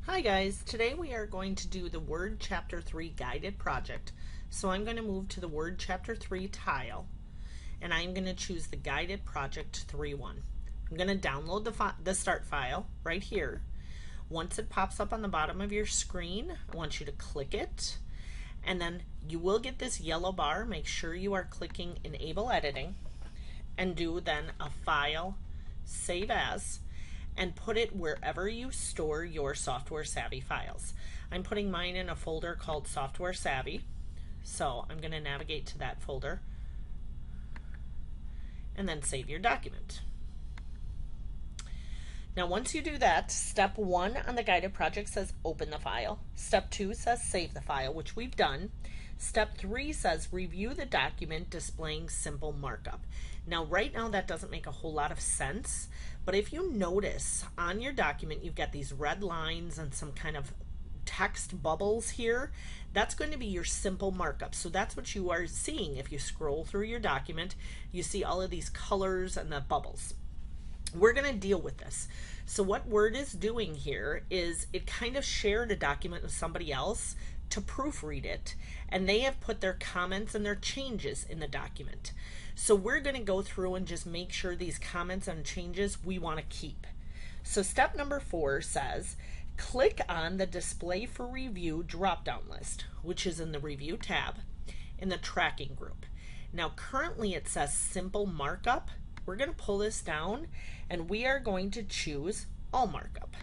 Hi guys, today we are going to do the Word Chapter 3 guided project. So I'm going to move to the Word Chapter 3 tile and I'm going to choose the guided project 3.1. I'm going to download the start file right here. Once it pops up on the bottom of your screen, I want you to click it and then you will get this yellow bar. Make sure you are clicking Enable Editing and do then a File, Save As, and put it wherever you store your Software Savvy files. I'm putting mine in a folder called Software Savvy, so I'm going to navigate to that folder and then save your document. Now once you do that, step 1 on the guided project says open the file. Step 2 says save the file, which we've done. Step 3 says review the document displaying simple markup. Now right now that doesn't make a whole lot of sense, but if you notice on your document you've got these red lines and some kind of text bubbles here, that's going to be your simple markup. So that's what you are seeing. If you scroll through your document, you see all of these colors and the bubbles. We're going to deal with this. So what Word is doing here is it kind of shared a document with somebody else to proofread it, and they have put their comments and their changes in the document. So we're going to go through and just make sure these comments and changes we want to keep. So step number 4 says click on the Display for Review drop-down list, which is in the Review tab in the Tracking group. Now currently it says Simple Markup. We're going to pull this down and we are going to choose All Markup.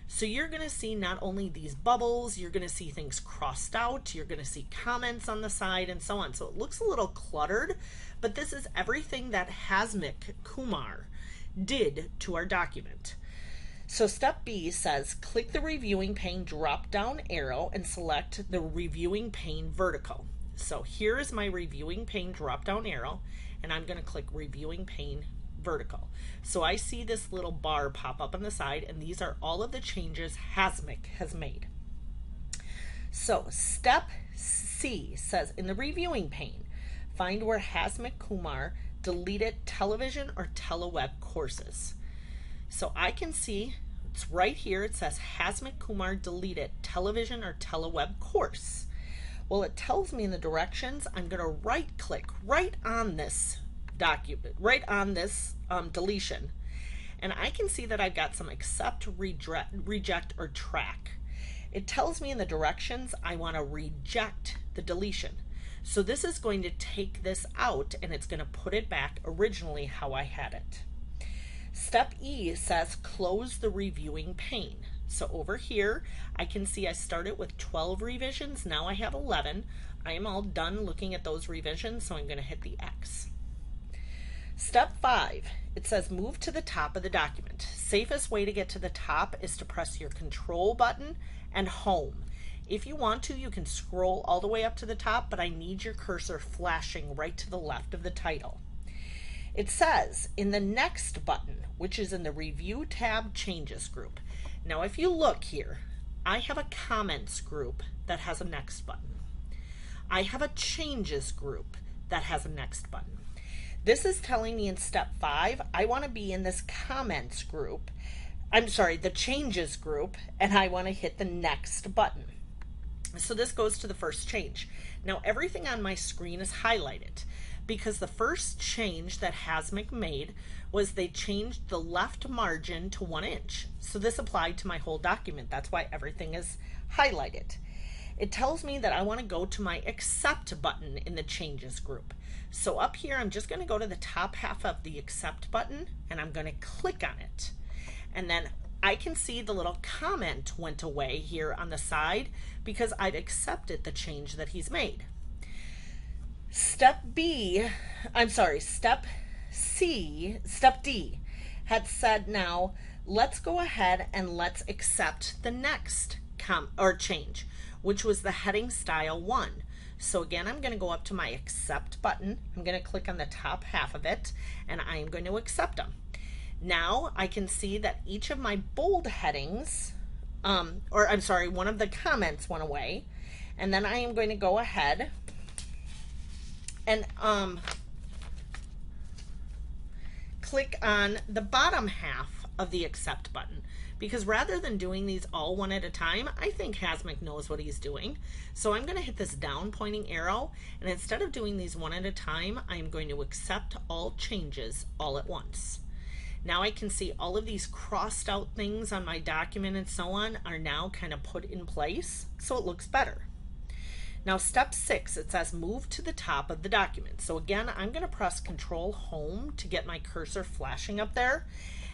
So you're going to see not only these bubbles, you're going to see things crossed out, you're going to see comments on the side and so on. So it looks a little cluttered, but this is everything that Hasmik Kumar did to our document. So step B says click the reviewing pane drop down arrow and select the reviewing pane vertical. So here is my reviewing pane drop down arrow and I'm going to click reviewing pane vertical. So I see this little bar pop up on the side and these are all of the changes Hasmik has made. So step C says in the reviewing pane, find where Hasmik Kumar deleted television or teleweb courses. So I can see it's right here. It says Hasmik Kumar deleted television or teleweb course. Well, it tells me in the directions I'm going to right click right on this document, right on this deletion, and I can see that I've got some accept, reject, or track. It tells me in the directions I want to reject the deletion. So this is going to take this out and it's going to put it back originally how I had it. Step E says close the reviewing pane. So over here I can see I started with 12 revisions, now I have 11. I am all done looking at those revisions, so I'm going to hit the X. Step 5, it says move to the top of the document. Safest way to get to the top is to press your control button and home. If you want to, you can scroll all the way up to the top, but I need your cursor flashing right to the left of the title. It says in the next button, which is in the review tab changes group. Now if you look here, I have a comments group that has a next button. I have a changes group that has a next button. This is telling me in step 5, I want to be in this comments group, the changes group, and I want to hit the next button. So this goes to the first change. Now everything on my screen is highlighted because the first change that Hasmik made was they changed the left margin to 1 inch. So this applied to my whole document. That's why everything is highlighted. It tells me that I want to go to my accept button in the changes group. So up here I'm just going to go to the top half of the accept button and I'm going to click on it. And then I can see the little comment went away here on the side because I've accepted the change that he's made. Step D had said now let's go ahead and let's accept the next change, which was the heading style 1. So again, I'm going to go up to my accept button. I'm going to click on the top half of it and I'm going to accept them. Now I can see that each of my bold headings, one of the comments went away, and then I am going to go ahead and click on the bottom half of the accept button because rather than doing these all one at a time, I think Hasmic knows what he's doing. So I'm going to hit this down pointing arrow, and instead of doing these one at a time, I'm going to accept all changes all at once. Now I can see all of these crossed out things on my document and so on are now kind of put in place, so it looks better. Now step 6, it says move to the top of the document. So again, I'm going to press Control Home to get my cursor flashing up there.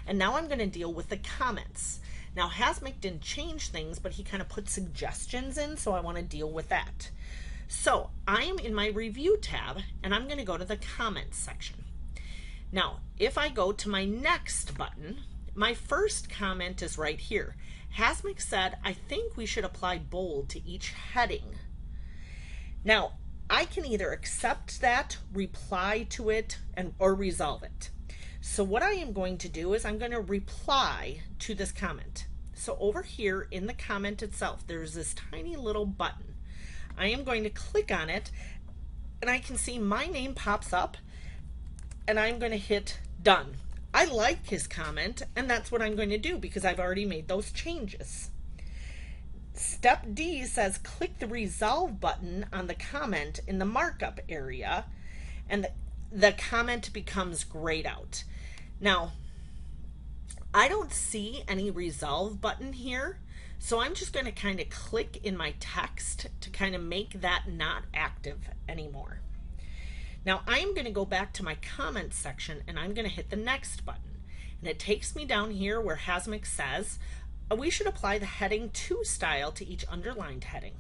And now I'm going to deal with the comments. Now Hasmic didn't change things, but he kind of put suggestions in, so I want to deal with that. So I'm in my Review tab, and I'm going to go to the Comments section. Now, if I go to my Next button, my first comment is right here. Hasmic said, I think we should apply bold to each heading. Now, I can either accept that, reply to it, or resolve it. So what I am going to do is I'm going to reply to this comment. So over here in the comment itself, there's this tiny little button. I am going to click on it, and I can see my name pops up, and I'm going to hit done. I like his comment, and that's what I'm going to do because I've already made those changes. Step D says click the resolve button on the comment in the markup area, and the comment becomes grayed out. Now, I don't see any resolve button here, so I'm just going to kind of click in my text to kind of make that not active anymore. Now I am going to go back to my comments section, and I'm going to hit the Next button, and it takes me down here where Hasmic says we should apply the heading 2 style to each underlined heading.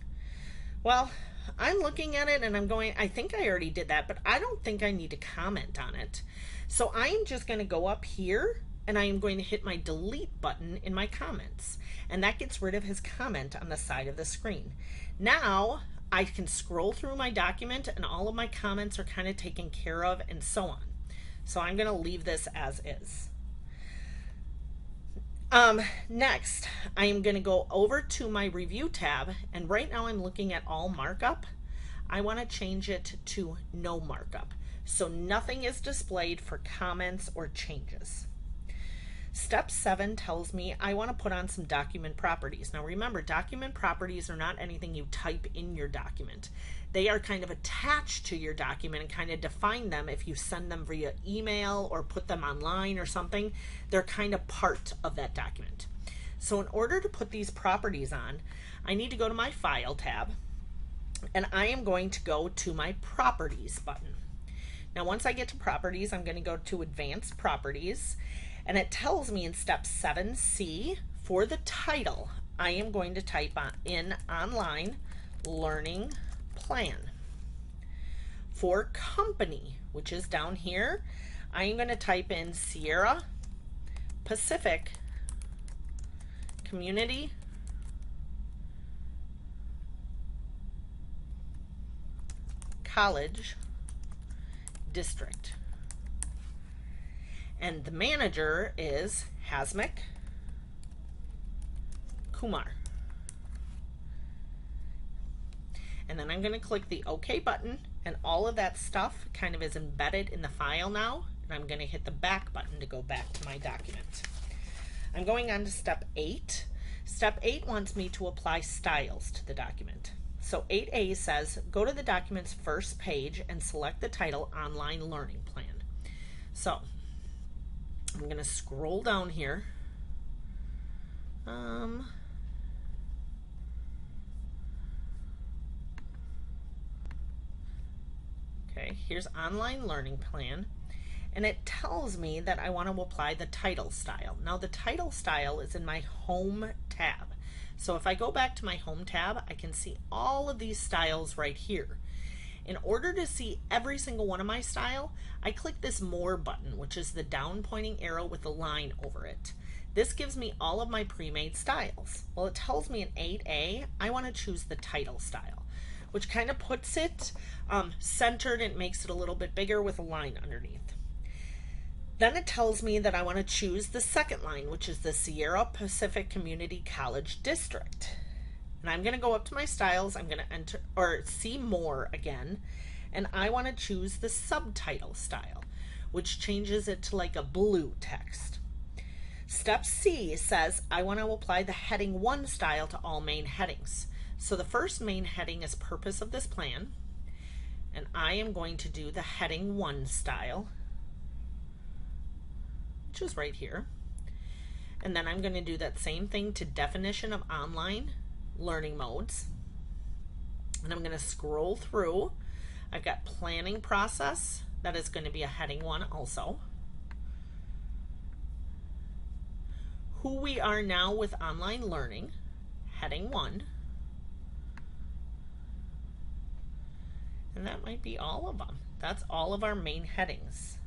Well, I'm looking at it and I'm going, I think I already did that, but I don't think I need to comment on it. So I am just going to go up here, and I am going to hit my delete button in my comments, and that gets rid of his comment on the side of the screen. Now I can scroll through my document and all of my comments are kind of taken care of and so on. So I'm going to leave this as is. Next, I am going to go over to my Review tab, and right now I'm looking at all markup. I want to change it to no markup, so nothing is displayed for comments or changes. Step 7 tells me I want to put on some document properties. Now remember, document properties are not anything you type in your document. They are kind of attached to your document and kind of define them. If you send them via email or put them online or something, they're kind of part of that document. So in order to put these properties on, I need to go to my File tab, and I am going to go to my Properties button. Now once I get to Properties, I'm going to go to Advanced Properties, and it tells me in step 7C for the title, I am going to type in Online Learning Plan. For company, which is down here, I am going to type in Sierra Pacific Community College District. And the manager is Hasmic Kumar. And then I'm going to click the OK button, and all of that stuff kind of is embedded in the file now. And I'm going to hit the back button to go back to my document. I'm going on to step 8. Step 8 wants me to apply styles to the document. So 8A says go to the document's first page and select the title Online Learning Plan. So I'm going to scroll down here. Okay, here's Online Learning Plan, and it tells me that I want to apply the title style. Now the title style is in my Home tab. So if I go back to my Home tab, I can see all of these styles right here. In order to see every single one of my style, I click this More button, which is the down pointing arrow with a line over it. This gives me all of my pre-made styles. Well, it tells me in 8A, I want to choose the title style, which kind of puts it centered and makes it a little bit bigger with a line underneath. Then it tells me that I want to choose the second line, which is the Sierra Pacific Community College District. And I'm going to go up to my styles, I'm going to enter or see More again, and I want to choose the subtitle style, which changes it to like a blue text. Step C says I want to apply the heading 1 style to all main headings. So the first main heading is purpose of this plan, and I am going to do the heading 1 style, which is right here. And then I'm going to do that same thing to definition of online learning modes. And I'm going to scroll through. I've got planning process. That is going to be a heading 1 also. Who we are now with online learning, heading 1. And that might be all of them. That's all of our main headings.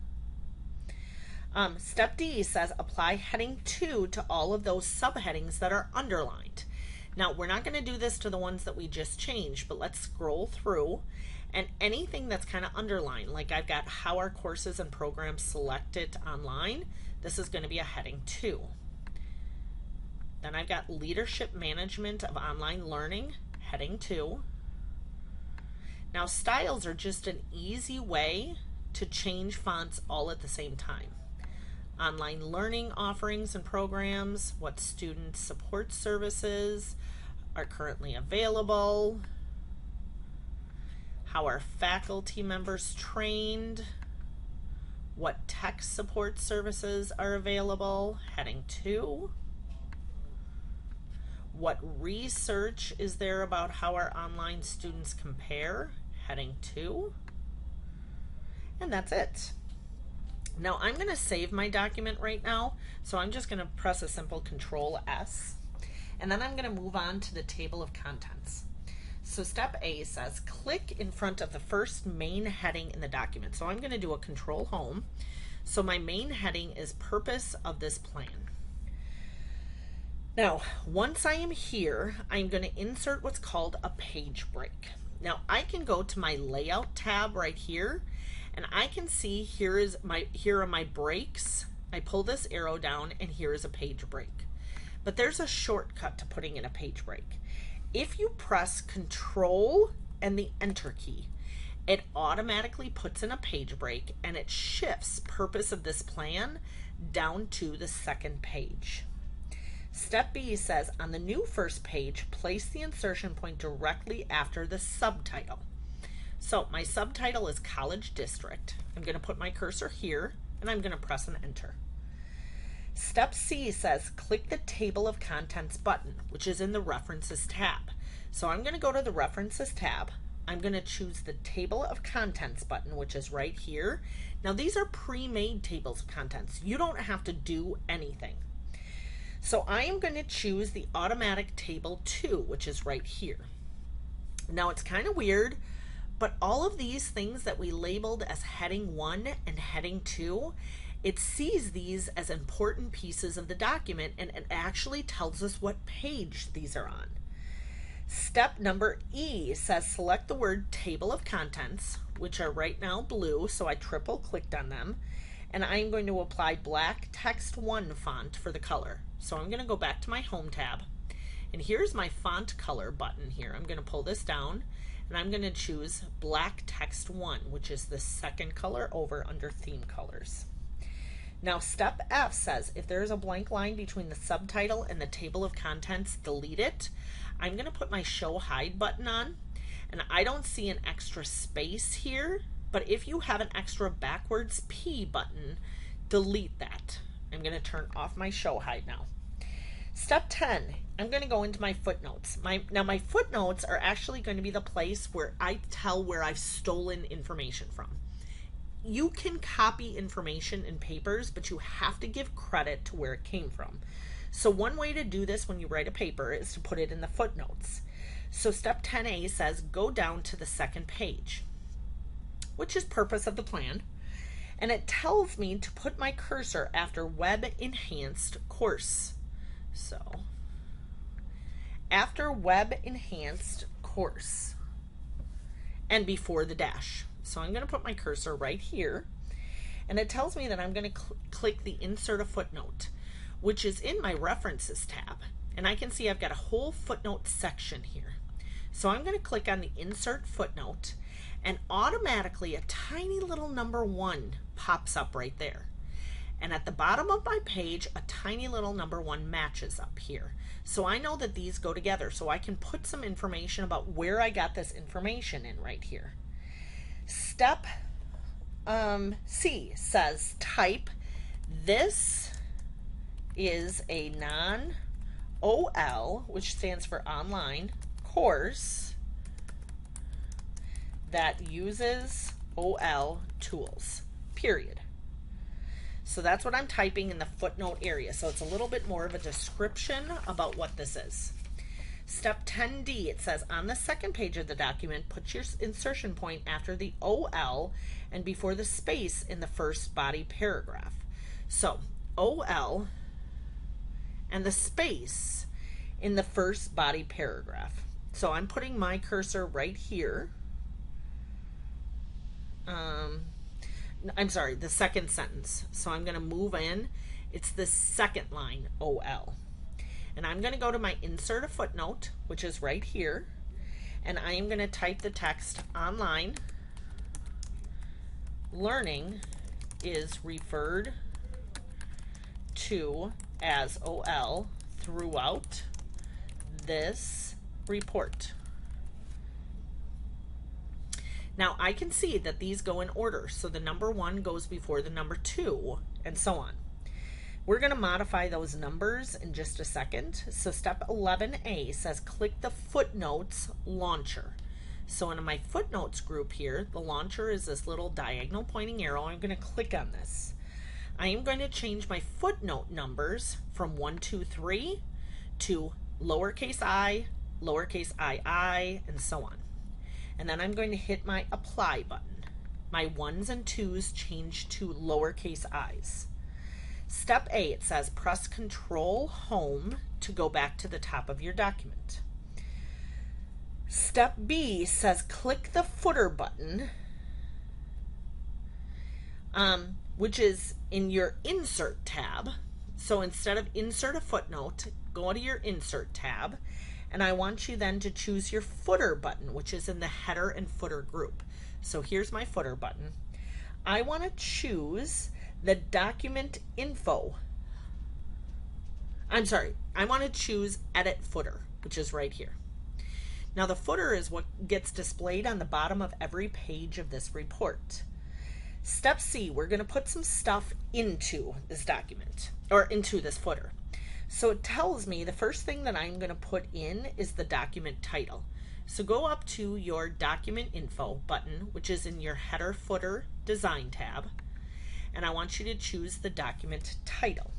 Step D says apply heading 2 to all of those subheadings that are underlined. Now, we're not going to do this to the ones that we just changed, but let's scroll through, and anything that's kind of underlined, like I've got how our courses and programs selected online, this is going to be a heading 2. Then I've got leadership management of online learning, heading 2. Now, styles are just an easy way to change fonts all at the same time. Online learning offerings and programs, what student support services are currently available, how are faculty members trained, what tech support services are available, heading 2. What research is there about how our online students compare, heading 2. And that's it. Now I'm going to save my document right now, so I'm just going to press a simple Control S, and then I'm going to move on to the table of contents. So step A says click in front of the first main heading in the document. So I'm going to do a Control Home. So my main heading is purpose of this plan. Now, once I am here, I'm going to insert what's called a page break. Now I can go to my layout tab right here, and I can see here are my breaks. I pull this arrow down, and here is a page break. But there's a shortcut to putting in a page break. If you press Control and the Enter key, it automatically puts in a page break, and it shifts purpose of this plan down to the second page. Step B says on the new first page, place the insertion point directly after the subtitle. So my subtitle is College District. I'm going to put my cursor here, and I'm going to press and Enter. Step C says click the Table of Contents button, which is in the References tab. So I'm going to go to the References tab. I'm going to choose the Table of Contents button, which is right here. Now these are pre-made tables of contents. You don't have to do anything. So I am going to choose the Automatic Table 2, which is right here. Now it's kind of weird, but all of these things that we labeled as heading 1 and heading 2, it sees these as important pieces of the document, and it actually tells us what page these are on. Step number E says select the word Table of Contents, which are right now blue, so I triple clicked on them, and I'm going to apply black text 1 font for the color. So I'm going to go back to my Home tab, and here's my font color button here. I'm going to pull this down, and I'm going to choose black text 1, which is the second color over under theme colors. Now step F says if there is a blank line between the subtitle and the table of contents, delete it. I'm going to put my Show Hide button on, and I don't see an extra space here, but if you have an extra backwards P button, delete that. I'm going to turn off my Show Hide now. Step 10, I'm going to go into my footnotes. Now my footnotes are actually going to be the place where I tell where I've stolen information from. You can copy information in papers, but you have to give credit to where it came from. So one way to do this when you write a paper is to put it in the footnotes. So step 10A says go down to the second page, which is purpose of the plan. And it tells me to put my cursor after Web Enhanced Course. So after Web Enhanced Course and before the dash. So I'm going to put my cursor right here, and it tells me that I'm going to click the Insert a Footnote, which is in my References tab, and I can see I've got a whole footnote section here. So I'm going to click on the Insert Footnote, and automatically a tiny little number 1 pops up right there. And at the bottom of my page, a tiny little number 1 matches up here. So I know that these go together, so I can put some information about where I got this information in right here. Step C says type, this is a non-OL, which stands for online, course that uses OL tools, period. So that's what I'm typing in the footnote area. So it's a little bit more of a description about what this is. Step 10D, it says on the second page of the document, put your insertion point after the OL and before the space in the first body paragraph. So OL and the space in the first body paragraph. So I'm putting my cursor right here. I'm sorry, the second sentence. So I'm going to move in. It's the second line, OL. And I'm going to go to my insert a footnote, which is right here. And I am going to type the text online. Learning is referred to as OL throughout this report. Now I can see that these go in order, so the number 1 goes before the number 2, and so on. We're going to modify those numbers in just a second. So step 11A says click the footnotes launcher. So in my footnotes group here, the launcher is this little diagonal pointing arrow. I'm going to click on this. I am going to change my footnote numbers from 1, 2, 3 to lowercase I, lowercase ii, and so on. And then I'm going to hit my apply button. My 1s and 2s change to lowercase i's. Step A, it says press Control Home to go back to the top of your document. Step B says click the footer button, which is in your Insert tab. So instead of Insert a footnote, go to your Insert tab, and I want you then to choose your footer button, which is in the header and footer group. So here's my footer button. I want to choose the document info. I want to choose edit footer, which is right here. Now the footer is what gets displayed on the bottom of every page of this report. Step C, we're going to put some stuff into this document, or into this footer. So it tells me the first thing that I'm going to put in is the document title. So go up to your document info button, which is in your header footer design tab, and I want you to choose the document title.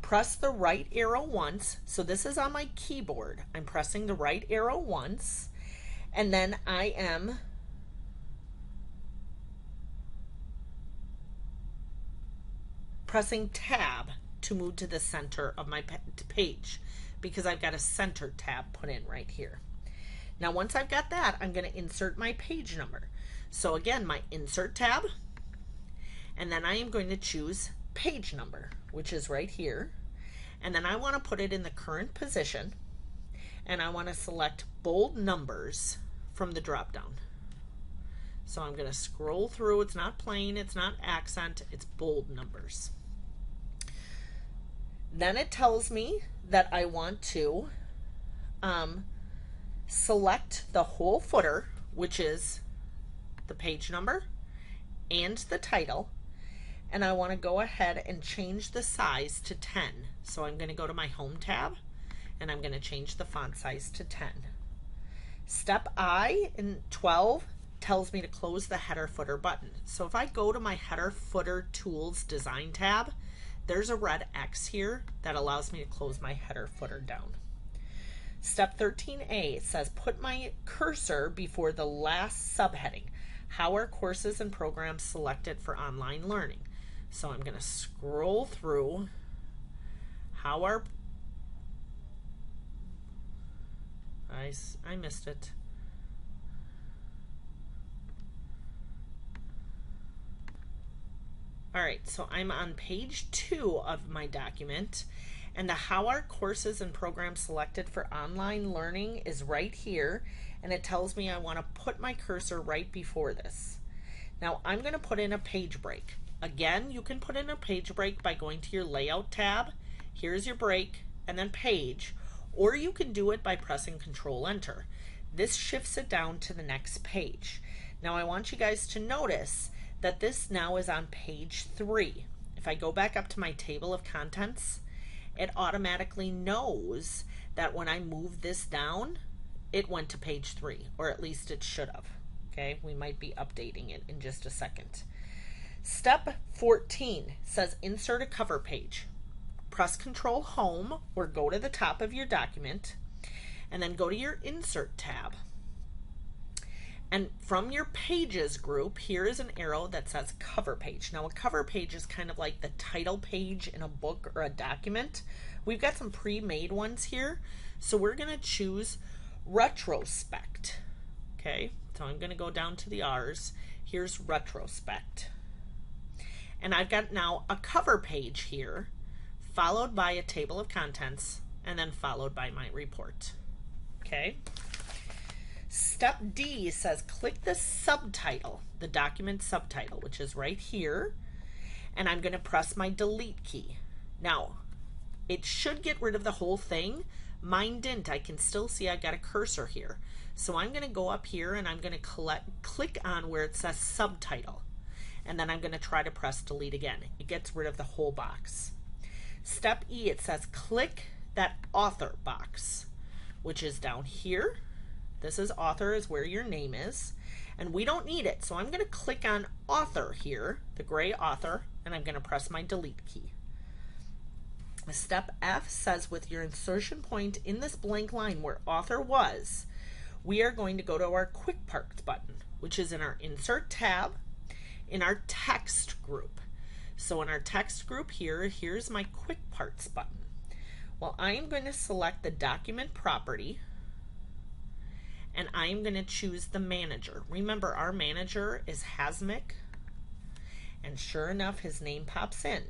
Press the right arrow once. So this is on my keyboard. I'm pressing the right arrow once, and then I am pressing tab to move to the center of my page, because I've got a center tab put in right here. Now once I've got that, I'm going to insert my page number. So again, my insert tab, and then I am going to choose page number, which is right here, and then I want to put it in the current position, and I want to select bold numbers from the drop down. So I'm going to scroll through. It's not plain, it's not accent, it's bold numbers. Then it tells me that I want to select the whole footer, which is the page number and the title, and I want to go ahead and change the size to 10. So I'm going to go to my Home tab, and I'm going to change the font size to 10. Step I in 12 tells me to close the header footer button. So if I go to my header footer tools design tab, there's a red X here that allows me to close my header footer down. Step 13A, it says put my cursor before the last subheading. How are courses and programs selected for online learning? So I'm going to scroll through. How are, I missed it. All right, so I'm on page 2 of my document, and the how are courses and programs selected for online learning is right here, and it tells me I want to put my cursor right before this. Now I'm going to put in a page break. Again, you can put in a page break by going to your layout tab. Here's your break and then page, or you can do it by pressing Control Enter. This shifts it down to the next page. Now I want you guys to notice that this now is on page 3. If I go back up to my table of contents, it automatically knows that when I move this down, it went to page 3, or at least it should have. Okay, we might be updating it in just a second. Step 14 says insert a cover page. Press Control Home or go to the top of your document and then go to your Insert tab. And from your Pages group, here is an arrow that says Cover Page. Now a cover page is kind of like the title page in a book or a document. We've got some pre-made ones here, so we're going to choose Retrospect. Okay, so I'm going to go down to the R's. Here's Retrospect. And I've got now a cover page here, followed by a table of contents, and then followed by my report. Okay. Step D says click the subtitle, the document subtitle, which is right here, and I'm going to press my delete key. Now, it should get rid of the whole thing. Mine didn't. I can still see I got a cursor here. So I'm going to go up here and I'm going to click on where it says subtitle. And then I'm going to try to press delete again. It gets rid of the whole box. Step E, it says click that author box, which is down here. This is author, is where your name is. And we don't need it. So I'm going to click on author here, the gray author, and I'm going to press my delete key. Step F says with your insertion point in this blank line where author was, we are going to go to our quick parts button, which is in our Insert tab, in our text group. So in our text group here, here's my quick parts button. Well, I am going to select the document property and I am going to choose the manager. Remember, our manager is Hasmic, and sure enough, his name pops in.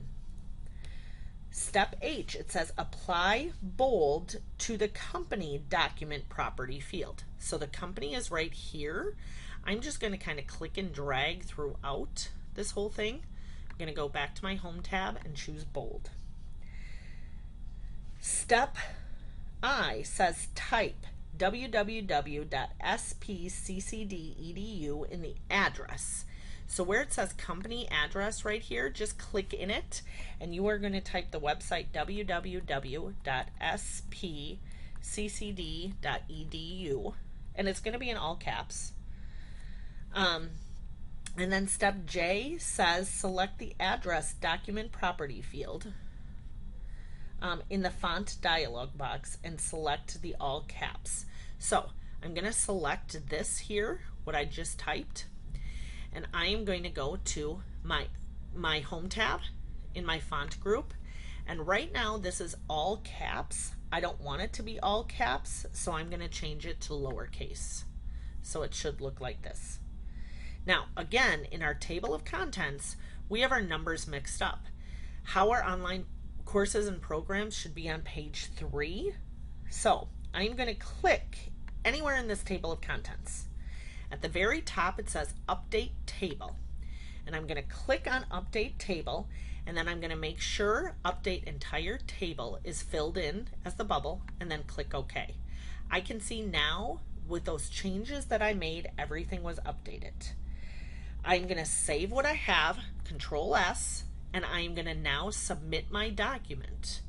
Step H, it says apply bold to the company document property field. So the company is right here. I'm just going to kind of click and drag throughout this whole thing. I'm going to go back to my home tab and choose bold. Step I says type www.spccd.edu in the address. So where it says company address right here, just click in it and you are going to type the website www.spccd.edu, and it's going to be in all caps. And then step J says select the address document property field in the font dialog box and select the all caps. So I'm going to select this here, what I just typed, and I am going to go to my home tab in my font group, and right now this is all caps. I don't want it to be all caps, so I'm going to change it to lowercase. So it should look like this. Now again, in our table of contents, we have our numbers mixed up. How our online courses and programs should be on page 3. So I'm going to click anywhere in this table of contents. At the very top it says update table, and I'm going to click on update table, and then I'm going to make sure update entire table is filled in as the bubble, and then click OK. I can see now with those changes that I made, everything was updated. I'm going to save what I have, Control S, and I'm going to now submit my document.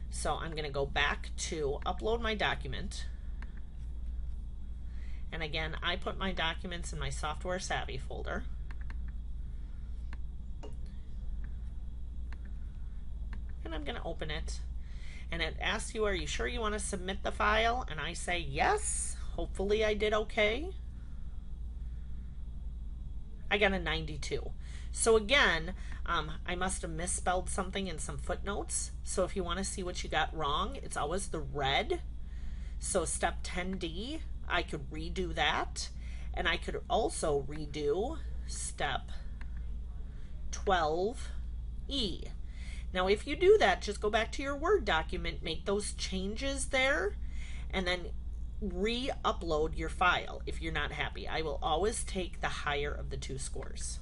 So I'm going to go back to upload my document. And again, I put my documents in my Software Savvy folder. And I'm going to open it. And it asks you, are you sure you want to submit the file? And I say yes. Hopefully I did okay. I got a 92. So again, I must have misspelled something in some footnotes. So if you want to see what you got wrong, it's always the red. So step 10D, I could redo that, and I could also redo step 12E. Now if you do that, just go back to your Word document, make those changes there, and then re-upload your file if you're not happy. I will always take the higher of the two scores.